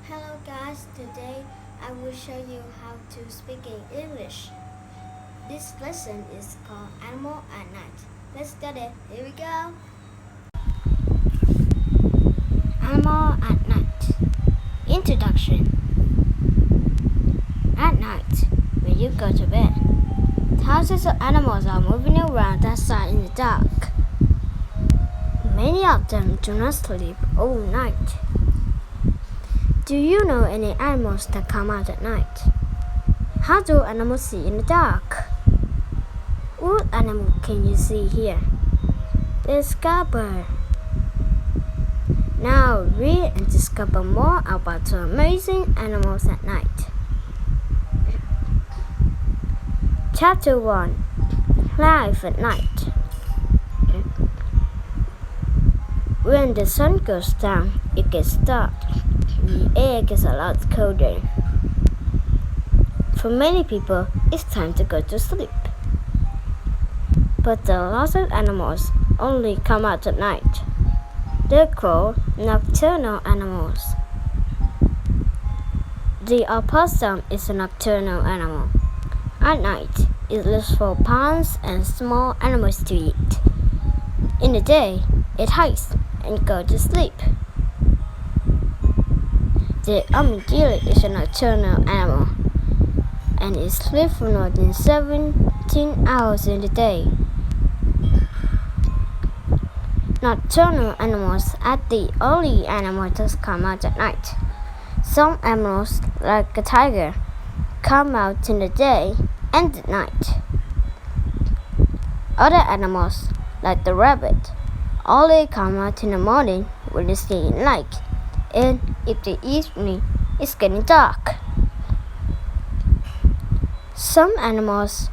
Hello guys, today I will show you how to speak in English. This lesson is called Animal at Night. Let's start it. Here we go. Animal at Night. Introduction. At night, when you go to bed, thousands of animals are moving around outside in the dark. Many of them do not sleep all night. Do you know any animals that come out at night? How do animals see in the dark? What animal can you see here? The skybird. Now read and discover more about the amazing animals at night. Chapter 1. Life at Night. When the sun goes down, it gets dark. The air gets a lot colder. For many people, it's time to go to sleep. But the lots of animals only come out at night. They're called nocturnal animals. The opossum is a nocturnal animal. At night, it looks for ponds and small animals to eat. In the day, it hides and goes to sleep. The armadillo is a nocturnal animal, and it sleeps for more than 17 hours in the day. Nocturnal animals are the only animals that come out at night. Some animals, like a tiger, come out in the day and at night. Other animals, like the rabbit, only come out in the morning when it's getting light, and in the evening it's getting dark. Some animals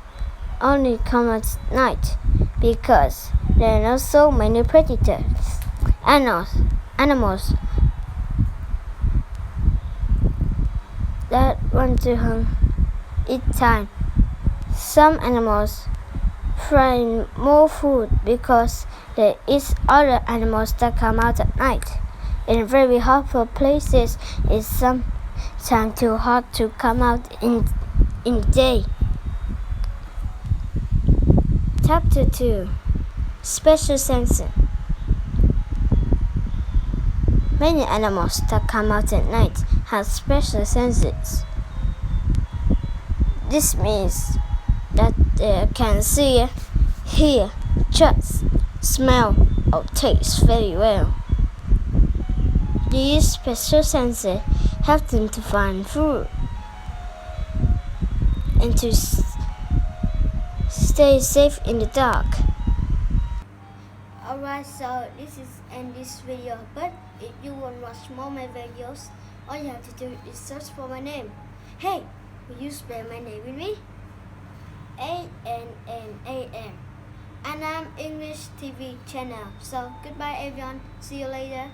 only come out at night because there are not so many predators. Animals that want to eat time. Some animals find more food because there is other animals that come out at night. In very hot places, it's sometimes too hot to come out in the day. Chapter 2. Special Sensing. Many animals that come out at night have special senses. This means that they can see, hear, touch, smell, or taste very well. These special senses help them to find food and to stay safe in the dark. Alright, so this is end this video, but if you want to watch more of my videos, all you have to do is search for my name. Hey, will you spell my name with me? ANNAM, and I'm English TV channel. So goodbye everyone, see you later.